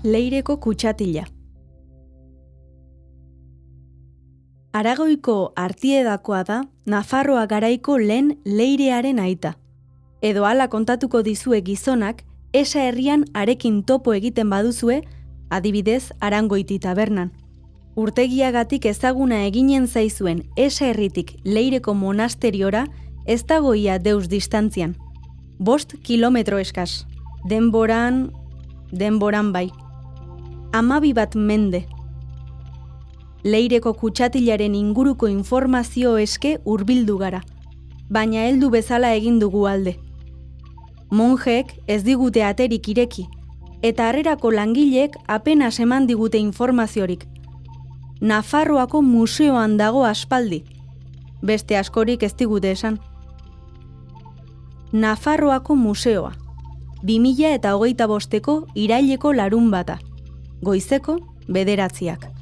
Leireko kutsatila. Aragoiko Artiedakoa da Nafarroa garaiko lehen leirearen aita. Edo hala kontatuko dizue gizonak, esa herrian arekin topo egiten baduzue, adibidez Arangoiti tabernan. Urtegiagatik ezaguna eginen zaizuen esa herritik Leireko monasteriora ez dagoia deus distantzian. 5 kilometro eskas. Denboran bai. 12 bat mende. Leireko kutsatilaren inguruko informazio eske hurbildu gara, baina heldu bezala egin dugu alde. Monjeek ez digute aterik ireki, eta harrerako langileek apenas eman digute informaziorik. Nafarroako museoan dago aspaldi, beste askorik ez digute esan. Nafarroako museoa, 2025ko iraileko larunbata, goizeko 9:00.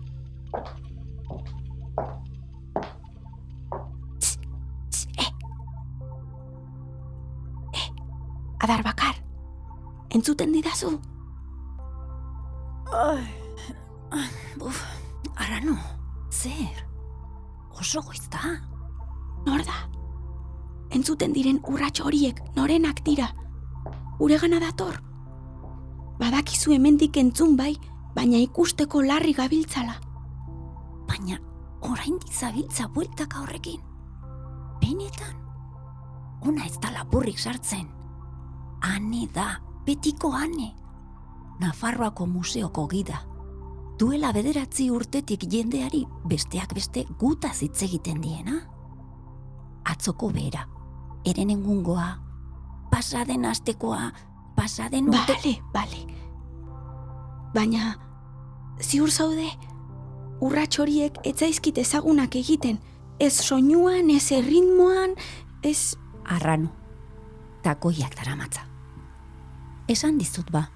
Adar bakar, entzuten didazu? Arrano, zer? Oso goizta? Nor da? Entzuten diren urrats horiek norenak dira? Uregana dator? Badakizu hemendik entzun bai, baina ikusteko larri gabiltzala. Baina orain dizabiltza bueltaka horrekin. Benetan? Ona ez da lapurrik sartzen. Ane da, betiko ane. Nafarroako museoko gida. Duela 9 urtetik jendeari besteak beste gutaz hitz egiten diena. Atzoko bera, herenengungoa, pasaden astekoa, pasaden urte... Bale. Baina, ziur zaude, urrats horiek ez zaizkit ezagunak egiten, ez soinuan, ez erritmoan, ez... Arrano, takoiak daramatza. Esan dizut ba,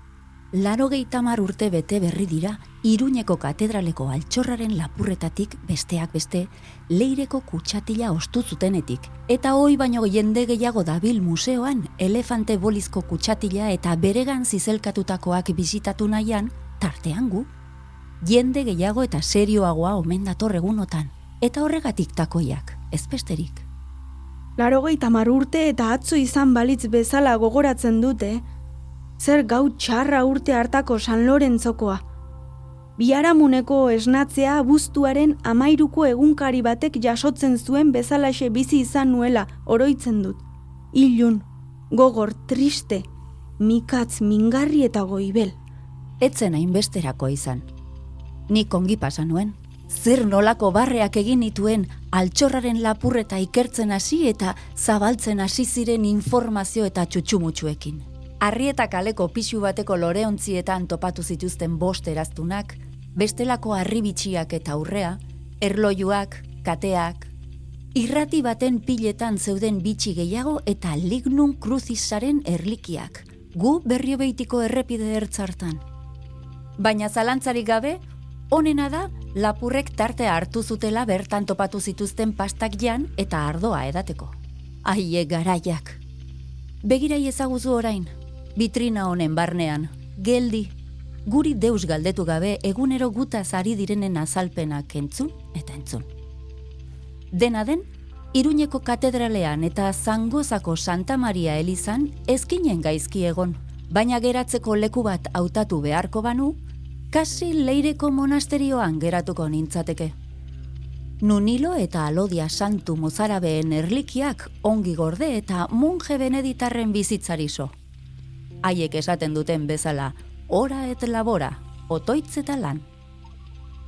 80 urte bete berri dira Iruñeko katedraleko altxorraren lapurretatik besteak beste Leireko kutsatila ostu zutenetik. Eta hoi baino jende gehiago dabil museoan elefante bolizko kutsatila eta beregan zizelkatutakoak bisitatu nahian, tartean gu. Jende gehiago eta serioagoa omen dator egunotan, eta horregatik takoiak, ez besterik. 80 urte eta atzo izan balitz bezala gogoratzen dute, zer gau txarra urte hartako San Lorentzokoa. Biharamuneko esnatzea abuztuaren 13ko egunkari batek jasotzen zuen bezalaxe bizi izan nuela oroitzen dut. Ilun, gogor, triste, mikatz, mingarri eta goibel. Etzen hainbesterako izan. Nik ongi pasa nuen. Zer nolako barreak egin nituen altxorraren lapurreta ikertzen hasi eta zabaltzen hasi ziren informazio eta txutxumutxuekin. Arrieta kaleko pixu bateko loreontzietan topatu zituzten 5 eraztunak, bestelako harribitxiak eta aurrea, erlojuak, kateak, irrati baten piletan zeuden bitxi gehiago eta lignum crucisaren erlikiak, gu Berriobeitiko errepide ertzartan. Baina zalantzarik gabe, onena da lapurrek tartea hartu zutela bertan topatu zituzten pastak jan eta ardoa edateko. Aie garaiak. Begirai ezaguzu orain. Vitrina honen barnean, geldi, guri deus galdetu gabe egunero gutaz ari direnen azalpenak entzun eta entzun. Dena den, Iruñeko katedralean eta Zangozako Santa Maria elizan ezkinen gaizki egon, baina geratzeko leku bat hautatu beharko banu, kasi Leireko monasterioan geratuko nintzateke. Nunilo eta Alodia santu mozarabeen erlikiak ongi gorde eta monje beneditarren bizitzarizo. Haiek esaten duten bezala, ora et labora, otoitz eta lan.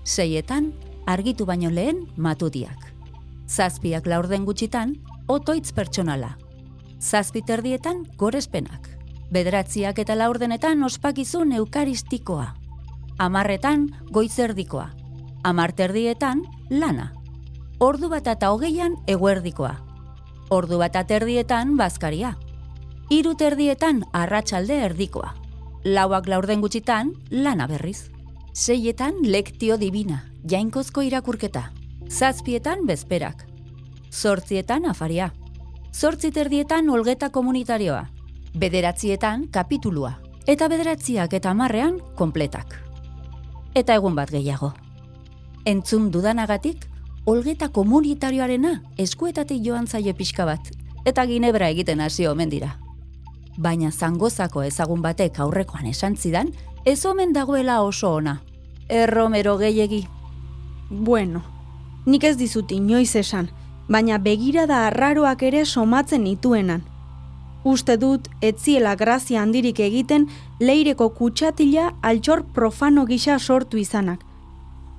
6etan, argitu baino lehen, matutiak. 7 laurden gutxitan, otoitz pertsonala. 7:30 gorespenak. 9 eta laurdenetan ospakizun eukaristikoa. 10 goizerdikoa. 10:30 lana. 1:20 eguerdikoa. 1:30 bazkaria. 3:30 arratsalde erdikoa. 4 laurden gutxitan lana berriz. 6etan lektio divina, jainkozko irakurketa. 7etan bezperak. 8etan afaria. 8:30 olgeta komunitarioa. 9etan kapitulua. Eta 9 eta 10 konpletak. eta egun bat gehiago. Entzun dudanagatik, olgeta komunitarioarena eskuetatik joan zaio pixka bat, eta ginebra egiten hasi omen dira. Baina Zangozako ezagun batek aurrekoan esan zidan, ez omen dagoela oso ona. Erromero gehiegi. Bueno, nik ez dizut inoiz esan, baina begirada arraroak ere somatzen nituenan. Uste dut, etziela grazia handirik egiten Leireko kutsatila altxor profano gisa sortu izanak.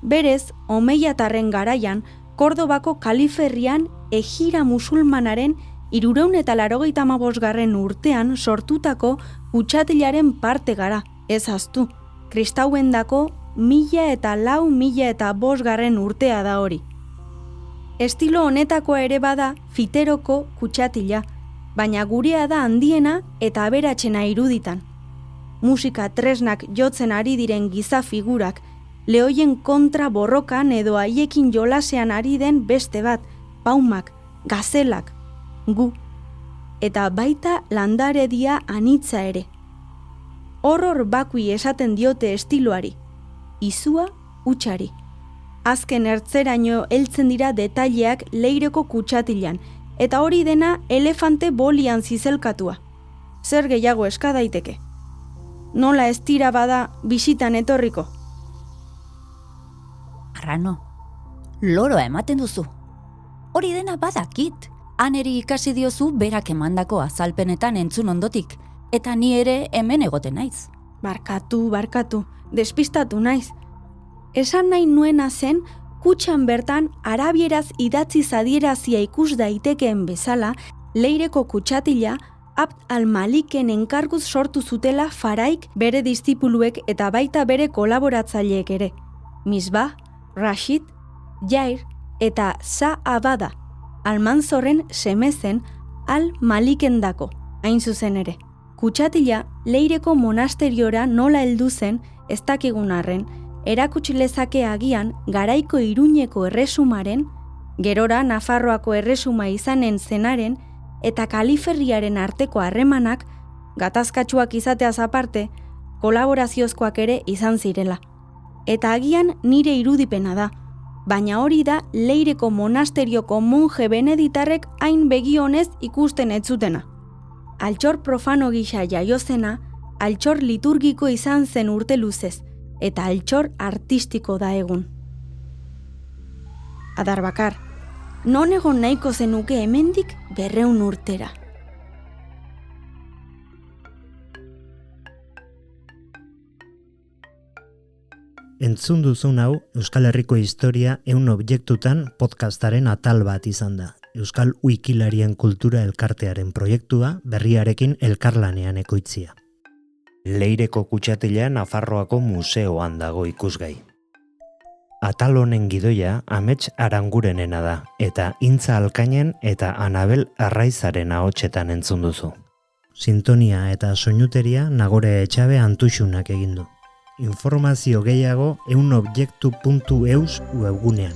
Berez, Omeiatarren garaian, Kordobako kaliferrian ejira musulmanaren 385 urtean sortutako kutsatilaren parte gara, ez ahaztu. Kristauendako 1004-1005 urtea da hori. Estilo honetakoa ere bada Fiteroko kutsatila, baina gurea da handiena eta aberatsena iruditan. Musika tresnak jotzen ari diren giza figurak, lehoien kontra borrokan edo haiekin jolasean ari den beste bat, paumak, gazelak, gu, eta baita landaredia anitza ere. Horror bakui esaten diote estiloari, izua hutsari. Azken ertzeraino heltzen dira detaileak Leireko kutsatilan, eta hori dena elefante bolian zizelkatua. Zer gehiago eska daiteke? Nola ez tira bada bisitan etorriko? Arrano, loroa ematen duzu. Hori dena badakit. Aneri ikasi diozu berak emandako azalpenetan entzun ondotik, eta ni ere hemen egoten naiz. Barkatu, despistatu naiz. Esan nahi nuena zen, kutxan bertan arabieraz idatzi zadierazia ikus daitekeen bezala, Leireko kutsatila Abd al-Maliken enkarguz sortu zutela Faraik bere distipuluek eta baita bere kolaboratzaileek ere. Misbah, Rashid, Jair eta Sa-Abada, Almanzorren semezen al-Malikendako, hain zuzen ere. Kutsatila Leireko monasteriora nola heldu zen, ez dakigun arren, erakutsi lezake agian garaiko Iruñeko erresumaren, gerora Nafarroako erresuma izanen zenaren, eta kaliferriaren arteko harremanak, gatazkatsuak izateaz aparte, kolaboraziozkoak ere izan zirela. Eta agian nire irudipena da, baina hori da Leireko monasterioko monje beneditarrek hain begionez ikusten ez zutena. Altxor profano gisa jaiozena, altxor liturgiko izan zen urte luzez, eta altxor artistiko da egun. Adarbakar, non egon nahiko zenuke hemendik 200 urtera. Entzun duzun hau Euskal Herriko Historia 100 objektutan podcastaren atal bat izan da. Euskal Wikilarien Kultura Elkartearen proiektua berriarekin elkarlanean ekoitzia. Leireko kutsatila Nafarroako museoan dago ikusgai. Atal honen gidoia Amets Arangurenena da, eta Intza Alkainen eta Anabel Arraizaren ahotsetan entzun duzu. Sintonia eta soinuteria Nagore Etxabe Antuxunak egin du. Informazio gehiago 100objektu.eus webgunean.